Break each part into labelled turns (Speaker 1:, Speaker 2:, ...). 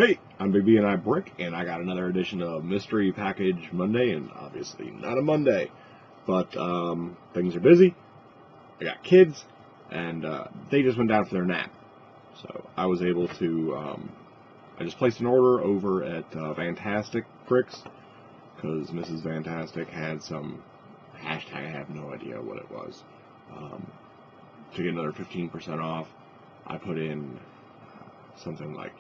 Speaker 1: Hey, I'm Big B and I Brick, and I got another edition of Mystery Package Monday, and obviously not a Monday, but things are busy. I got kids, and they just went down for their nap, so I was able to, I just placed an order over at Fantastic Bricks, because Mrs. Fantastic had some hashtag, I have no idea what it was, to get another 15% off. I put in something like,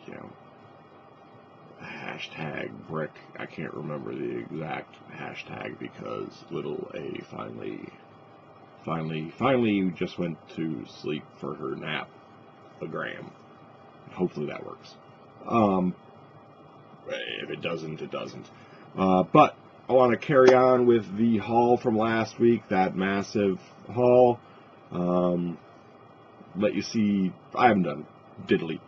Speaker 1: hashtag brick. I can't remember the exact hashtag because little A finally just went to sleep for her nap, a gram. Hopefully that works. If it doesn't, it doesn't. But I want to carry on with the haul from last week, that massive haul. Let you see, I haven't done diddly.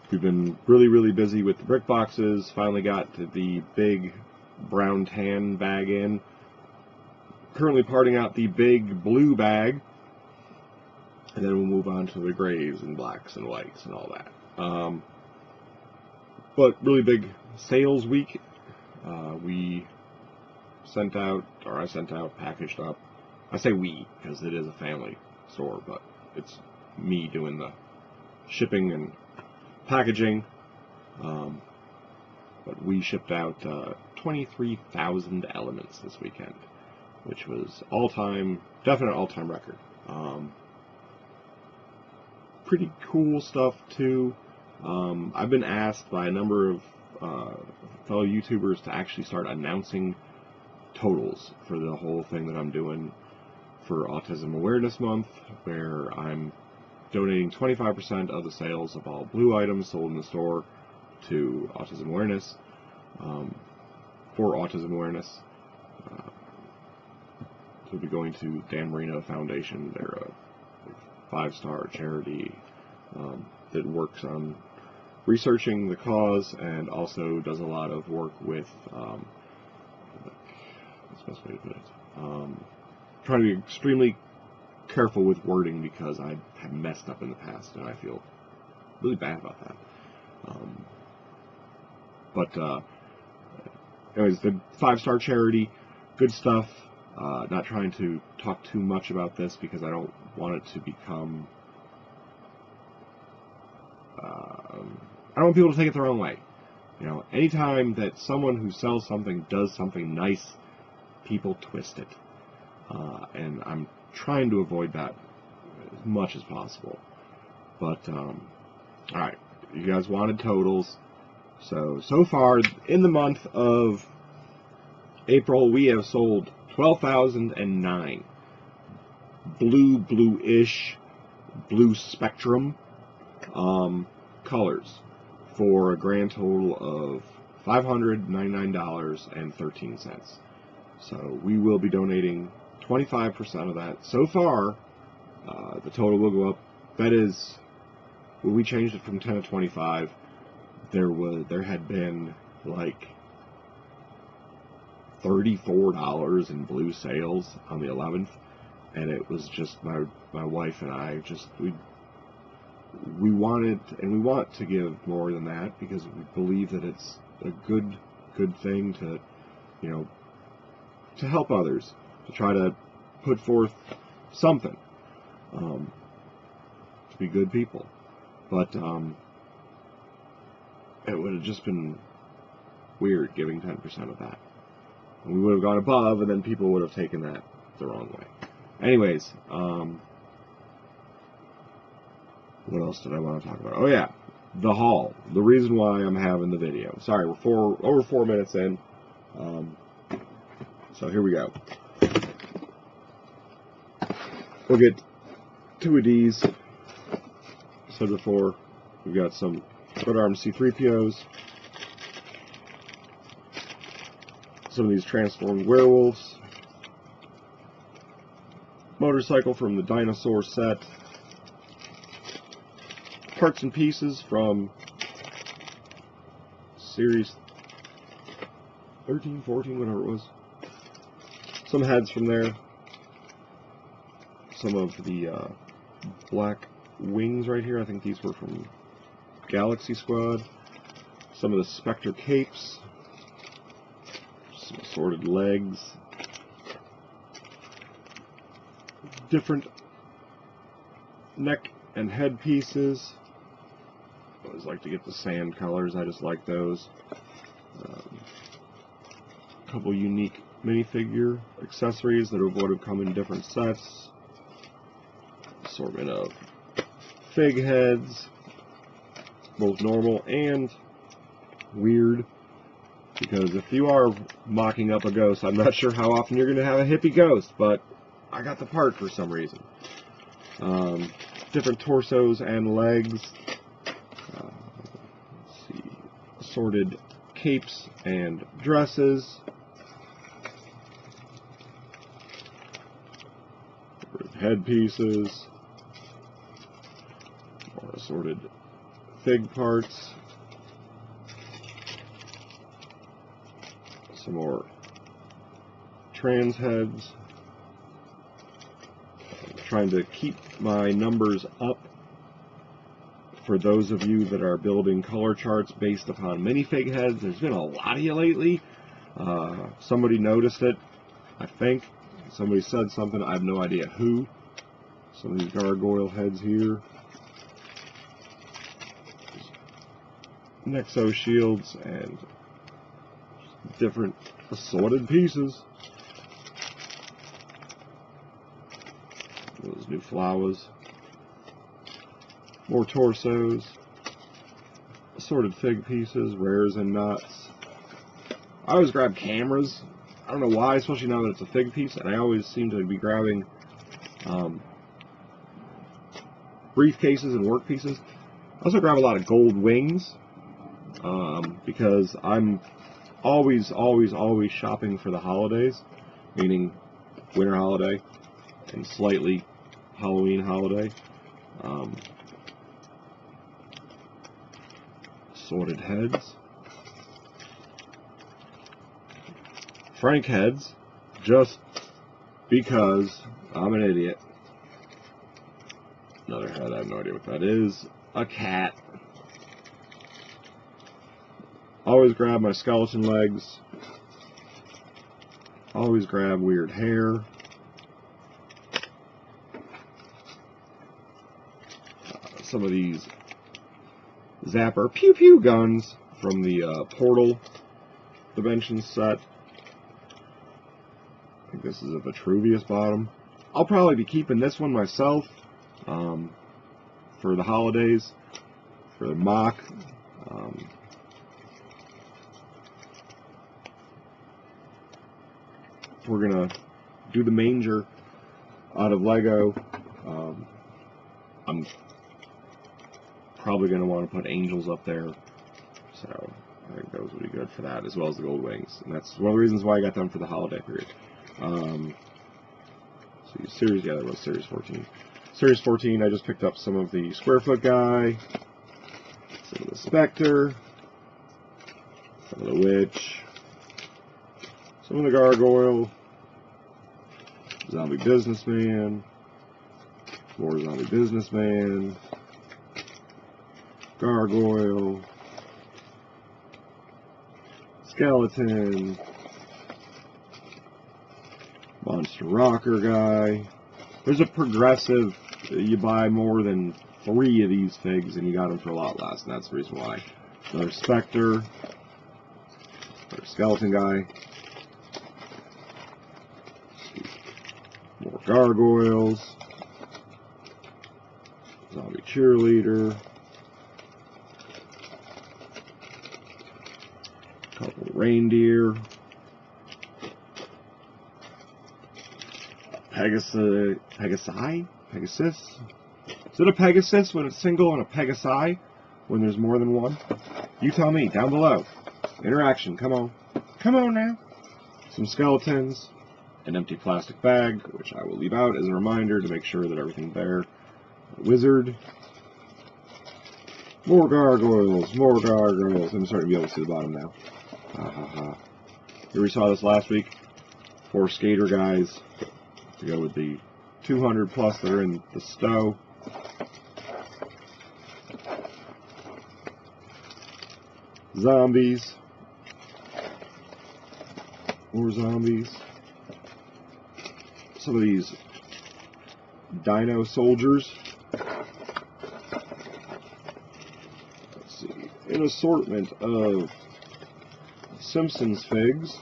Speaker 1: We've been really busy with the brick boxes. Finally got the big brown tan bag in. Currently parting out the big blue bag. And then we'll move on to the grays and blacks and whites and all that. But really big sales week. We sent out, or I sent out, packaged up. I say we, because it is a family store, but it's me doing the shipping and packaging, but we shipped out 23,000 elements this weekend, which was definite all-time record. Pretty cool stuff too. I've been asked by a number of fellow YouTubers to actually start announcing totals for the whole thing that I'm doing for Autism Awareness Month, where I'm donating 25% of the sales of all blue items sold in the store to autism awareness, for autism awareness. We'll be going to Dan Marino Foundation. They're a 5-star charity that works on researching the cause and also does a lot of work with, what's the best way to put it? Trying to be extremely careful with wording because I have messed up in the past and I feel really bad about that. Anyways, the 5-star charity, good stuff. Not trying to talk too much about this because I don't want it to become, I don't want people to take it the wrong way. Anytime that someone who sells something does something nice, people twist it. And I'm trying to avoid that as much as possible. But, alright, you guys wanted totals. So far, in the month of April, we have sold 12,009 bluish, blue spectrum colors for a grand total of $599.13. So we will be donating 25% of that. So far, the total will go up. That is, when we changed it from 10 to 25, there had been like $34 in blue sales on the 11th, and it was just my wife and I we wanted, and we want to give more than that because we believe that it's a good thing to to help others, to try to put forth something, to be good people. But it would have just been weird giving 10% of that. And we would have gone above, and then people would have taken that the wrong way. Anyways, what else did I want to talk about? Oh yeah, the haul. The reason why I'm having the video. Sorry, we're over 4 minutes in. So here we go. We'll get 2 of these. Said before, we've got some Red-Armed C-3POs. Some of these transformed werewolves. Motorcycle from the dinosaur set. Parts and pieces from series 13, 14, whatever it was. Some heads from there. Some of the black wings right here. I think these were from Galaxy Squad. some of the Spectre capes, some assorted legs, different neck and head pieces. I always like to get the sand colors, I just like those. A couple unique minifigure accessories that would have come in different sets. Assortment of fig heads, both normal and weird, because if you are mocking up a ghost, I'm not sure how often you're going to have a hippie ghost, but I got the part for some reason. Different torsos and legs. Let's see, assorted capes and dresses. Headpieces. More assorted fig parts. Some more trans heads. I'm trying to keep my numbers up for those of you that are building color charts based upon minifig heads. There's been a lot of you lately. Somebody noticed it, I think. Somebody said something, I have no idea who. Some of these gargoyle heads here. Nexo shields and different assorted pieces. Those new flowers. More torsos. Assorted fig pieces, rares and nuts. I always grab cameras. I don't know why, especially now that it's a fig piece, and I always seem to be grabbing briefcases and work pieces. I also grab a lot of gold wings, because I'm always shopping for the holidays, meaning winter holiday and slightly Halloween holiday. Assorted heads. Frank heads, just because I'm an idiot. Another head, I have no idea what that is. A cat. Always grab my skeleton legs. Always grab weird hair. Some of these zapper pew pew guns from the Portal Dimensions set. I think this is a Vitruvius bottom. I'll probably be keeping this one myself for the holidays, for the mock. We're gonna do the manger out of Lego. I'm probably gonna want to put angels up there, so I think those would be good for that, as well as the gold wings. And that's one of the reasons why I got them for the holiday period. So series, yeah, that was Series 14. Series 14, I just picked up some of the square foot guy, some of the Spectre, some of the witch, some of the gargoyle, zombie businessman, more zombie businessman, gargoyle, skeleton, monster rocker guy. There's a progressive, you buy more than 3 of these figs and you got them for a lot less, and that's the reason why. Another Spectre, another skeleton guy, more gargoyles, zombie cheerleader, couple reindeer, Pegasus? Is it a Pegasus when it's single and a Pegasi when there's more than one? You tell me, down below. Interaction, come on. Come on now. Some skeletons, an empty plastic bag, which I will leave out as a reminder to make sure that everything's there. A wizard. More gargoyles, more gargoyles. I'm starting to be able to see the bottom now. Ha ha ha. Here we saw this last week. 4 skater guys to go with the 200 plus that are in the stow. zombies. More zombies. Some of these dino soldiers. Let's see. An assortment of Simpsons figs.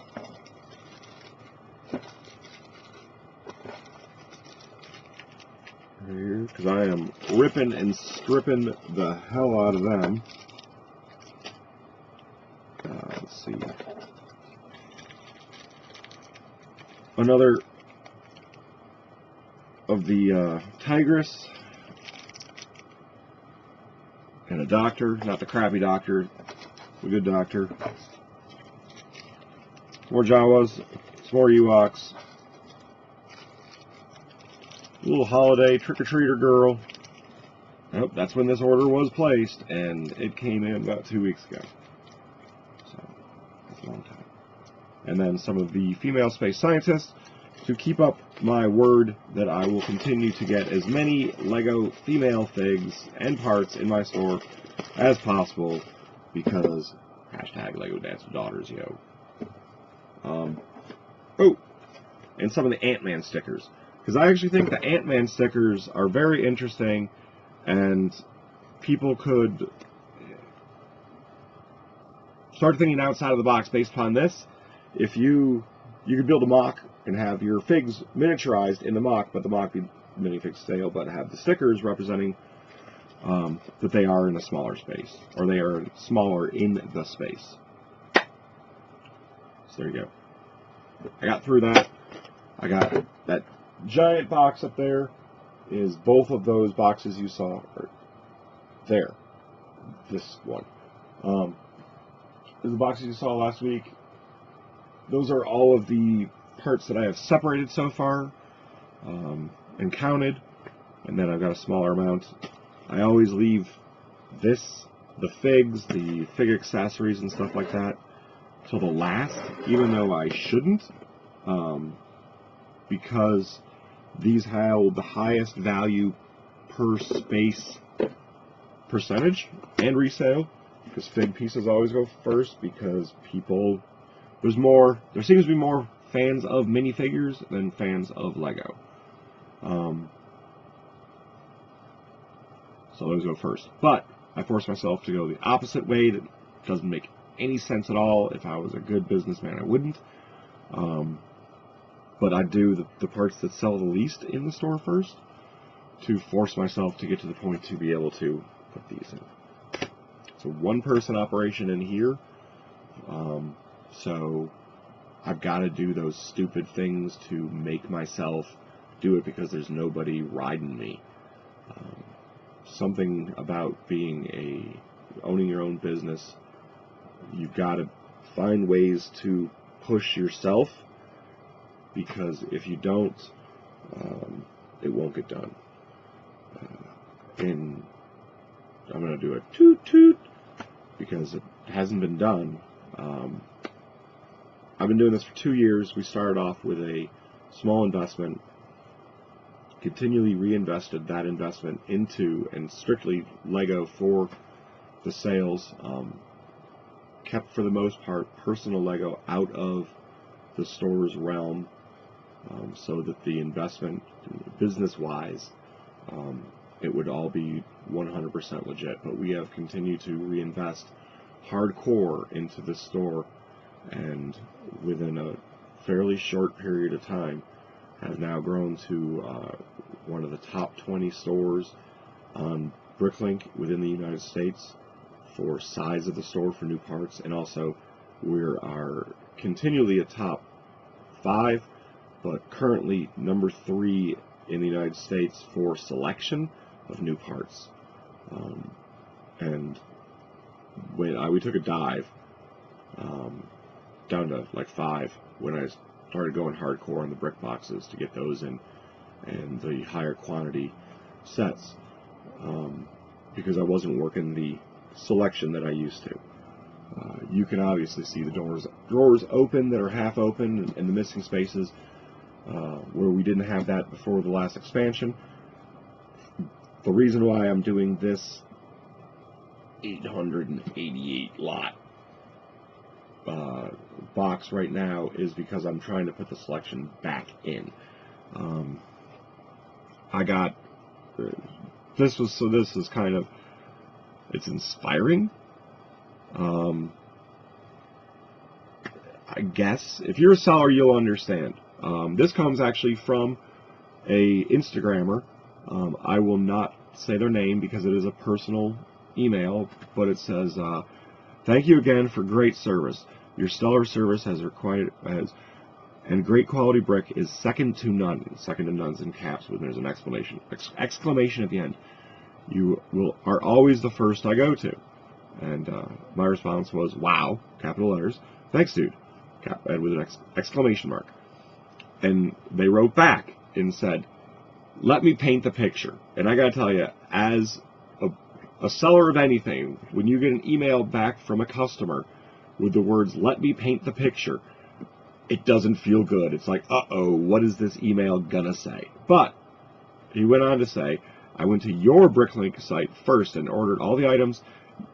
Speaker 1: Here, because I am ripping and stripping the hell out of them. Let's see. Another of the Tigress. And a doctor, not the crappy doctor, the good doctor. More Jawas, some more Ewoks. Little holiday trick-or-treater girl. Oh, that's when this order was placed, and it came in about 2 weeks ago. So, that's a long time. And then some of the female space scientists to keep up my word that I will continue to get as many LEGO female figs and parts in my store as possible, because hashtag LEGO Dance with Daughters, yo. Oh, and some of the Ant-Man stickers. Because I actually think the Ant-Man stickers are very interesting, and people could start thinking outside of the box based upon this. If you could build a mock and have your figs miniaturized in the mock, but the mock be minifig scale, but have the stickers representing that they are in a smaller space, or they are smaller in the space. So there you go. I got through that. I got that giant box up there is both of those boxes you saw there. This one. The boxes you saw last week. Those are all of the parts that I have separated so far and counted, and then I've got a smaller amount. I always leave this, the figs, the fig accessories and stuff like that, till the last, even though I shouldn't, because these have the highest value per space percentage and resale, because fig pieces always go first, because people, there seems to be more fans of minifigures than fans of LEGO. So those go first. But I forced myself to go the opposite way. That doesn't make any sense at all. If I was a good businessman, I wouldn't. But I do the parts that sell the least in the store first, to force myself to get to the point to be able to put these in. It's a one-person operation in here. So I've got to do those stupid things to make myself do it, because there's nobody riding me. Something about owning your own business, you've got to find ways to push yourself, because if you don't, it won't get done. And I'm going to do a toot toot, because it hasn't been done. I've been doing this for 2 years. We started off with a small investment, continually reinvested that investment into and strictly LEGO for the sales. Kept, for the most part, personal LEGO out of the store's realm, so that the investment, business-wise, it would all be 100% legit. But we have continued to reinvest hardcore into the store, and within a fairly short period of time have now grown to one of the top 20 stores on BrickLink within the United States for size of the store for new parts, and also we are continually a top 5, but currently number 3 in the United States for selection of new parts. And when we took a dive down to like 5 when I started going hardcore on the brick boxes to get those in, and the higher quantity sets, because I wasn't working the selection that I used to. You can obviously see the drawers open that are half open, and the missing spaces where we didn't have that before the last expansion. The reason why I'm doing this 888 lot box right now is because I'm trying to put the selection back in. I got this is kind of, it's inspiring. I guess if you're a seller, you'll understand. This comes actually from a Instagrammer. I will not say their name because it is a personal email, but it says, "Thank you again for great service. Your stellar service has required and great quality brick is second to none." Second to none's in caps when there's an exclamation at the end. You are always the first I go to. And my response was, "Wow," capital letters. "Thanks, dude," and with an exclamation mark. And they wrote back and said, "Let me paint the picture." And I gotta tell you, as a seller of anything, when you get an email back from a customer with the words "let me paint the picture," it doesn't feel good. It's like, uh-oh, what is this email gonna say? But he went on to say, "I went to your BrickLink site first and ordered all the items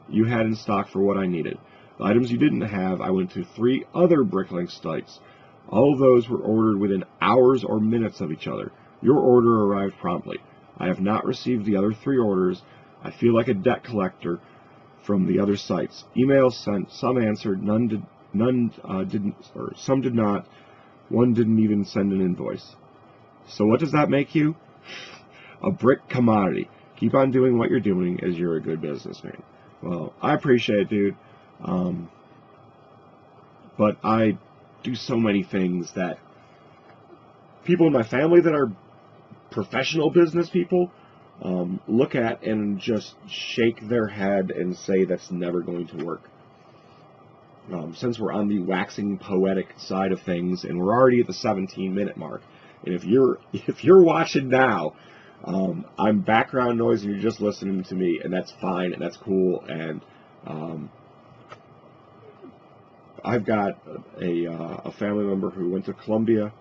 Speaker 1: you had in stock for what I needed. The items you didn't have, I went to 3 other BrickLink sites. All of those were ordered within hours or minutes of each other. Your order arrived promptly. I have not received the other 3 orders. I feel like a debt collector from the other sites. Emails sent, some answered, didn't, or some did not. One didn't even send an invoice. So what does that make you? A brick commodity. Keep on doing what you're doing as you're a good businessman." Well, I appreciate it, dude. But I do so many things that people in my family that are professional business people look at and just shake their head and say that's never going to work. Since we're on the waxing poetic side of things, and we're already at the 17-minute mark, and if you're watching now, I'm background noise and you're just listening to me, and that's fine and that's cool. And I've got a family member who went to Columbia.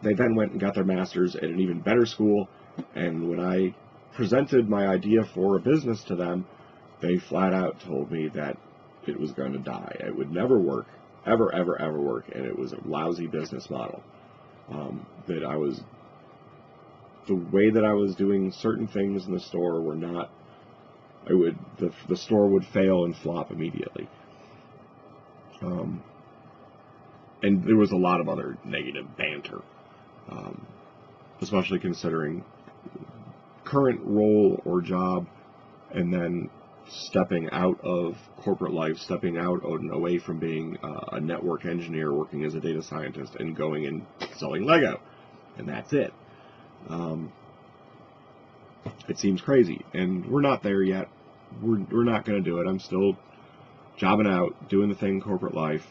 Speaker 1: They then went and got their master's at an even better school, and when I presented my idea for a business to them, they flat out told me that it was going to die. It would never work, ever, ever, ever work, and it was a lousy business model. The way that I was doing certain things in the store were not, the store would fail and flop immediately. And there was a lot of other negative banter, especially considering current role or job, and then stepping out of corporate life, stepping out and away from being a network engineer working as a data scientist and going and selling Lego, and that's it. It seems crazy, and we're not there yet. We're not going to do it. I'm still jobbing out, doing the thing in corporate life,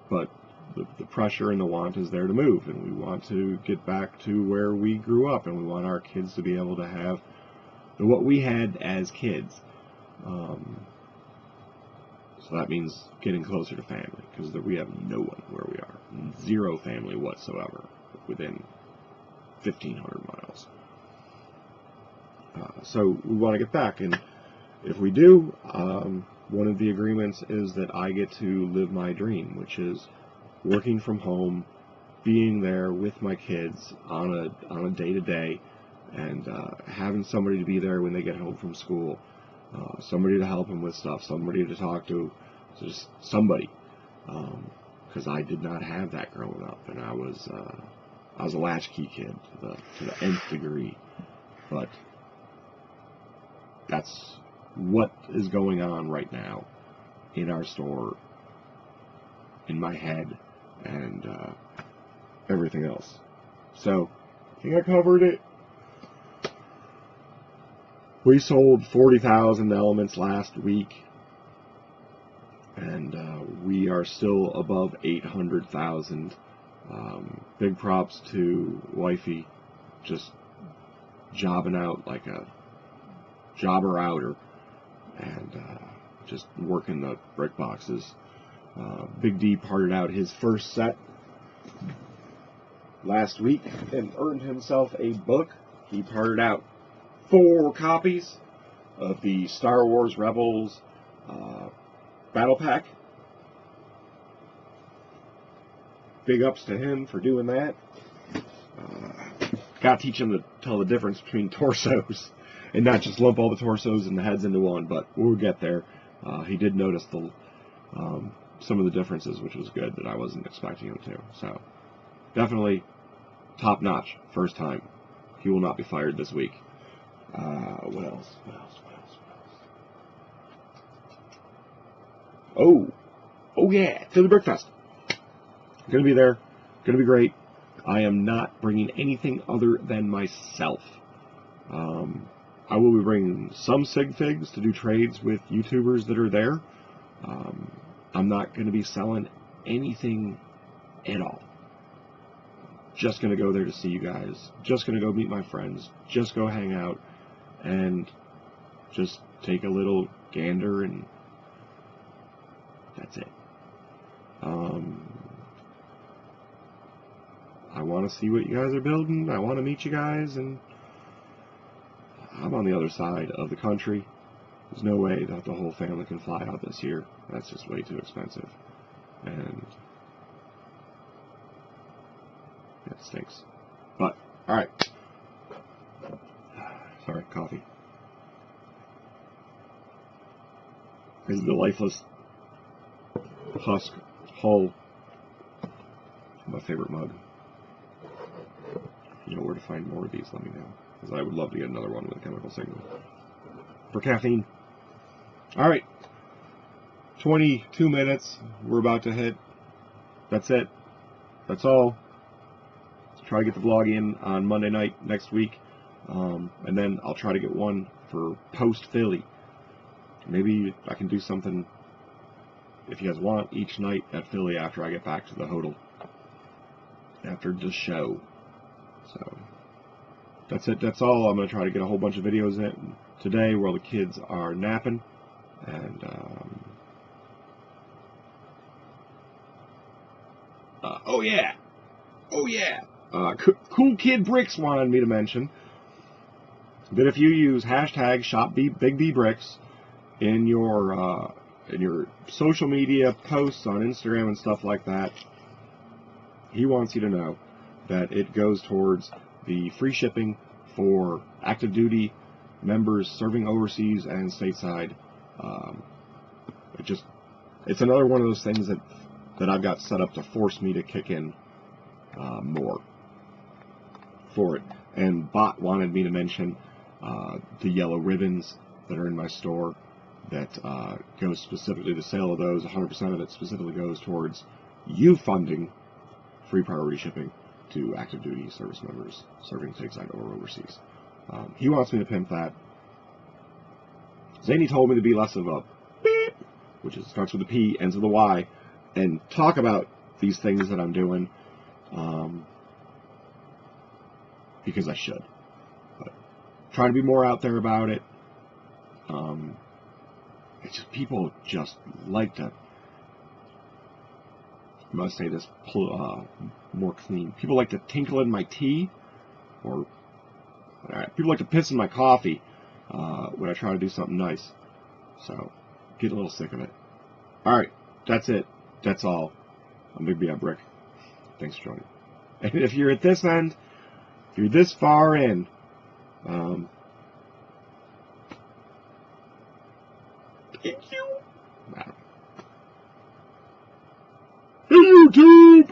Speaker 1: but the pressure and the want is there to move, and we want to get back to where we grew up, and we want our kids to be able to have what we had as kids. So that means getting closer to family, because we have no one where we are. Zero family whatsoever within 1,500 miles. So we want to get back, and if we do, one of the agreements is that I get to live my dream, which is working from home, being there with my kids on a day-to-day, and having somebody to be there when they get home from school, somebody to help them with stuff, somebody to talk to, just somebody, because I did not have that growing up, and I was a latchkey kid to the nth degree. But that's what is going on right now in our store, in my head, and everything else. So, I think I covered it. We sold 40,000 elements last week, and we are still above 800,000. Big props to Wifey, just jobbing out like a jobber outer, and just working the brick boxes. Big D parted out his first set last week and earned himself a book. He parted out 4 copies of the Star Wars Rebels Battle Pack, big ups to him for doing that. Got to teach him to tell the difference between torsos and not just lump all the torsos and the heads into one, but we'll get there. He did notice some of the differences, which was good, that I wasn't expecting him to. So, definitely top-notch, first time. He will not be fired this week. What else? Oh yeah, Philly Brick Fest. Gonna be there. Gonna be great. I am not bringing anything other than myself. I will be bringing some sig figs to do trades with YouTubers that are there. I'm not going to be selling anything at all. Just going to go there to see you guys. Just going to go meet my friends. Just go hang out and just take a little gander, and that's it. I want to see what you guys are building. I want to meet you guys, and I'm on the other side of the country. There's no way that the whole family can fly out this year. That's just way too expensive. And it stinks. But, alright. Sorry, coffee. This is the lifeless husk hull. My favorite mug. If you know where to find more of these, let me know. Because I would love to get another one with a chemical signal. For caffeine. Alright. 22 minutes. We're about to hit. That's it. That's all. Let's try to get the vlog in on Monday night next week. And then I'll try to get one for post-Philly. Maybe I can do something, if you guys want, each night at Philly after I get back to the hotel. After the show. So, that's it. That's all. I'm going to try to get a whole bunch of videos in today while the kids are napping. And, oh yeah! Cool Kid Bricks wanted me to mention that if you use hashtag #BigBBricks in your social media posts on Instagram and stuff like that, he wants you to know that it goes towards the free shipping for active duty members serving overseas and stateside. It's another one of those things that I've got set up to force me to kick in more for it. And Bot wanted me to mention the yellow ribbons that are in my store that goes specifically, the sale of those, 100% of it specifically goes towards you funding free priority shipping to active duty service members serving stateside or overseas. He wants me to pimp that. Zany told me to be less of a beep, which starts with a P, ends with a Y, and talk about these things that I'm doing, because I should. But try to be more out there about it. It's just, people just like to, I must say this more clean, people like to tinkle in my tea, or people like to piss in my coffee when I try to do something nice. So, get a little sick of it. Alright, that's it. That's all. I'm Big B on Brick. Thanks for joining. And if you're at this end, if you're this far in, thank you. Hey, YouTube!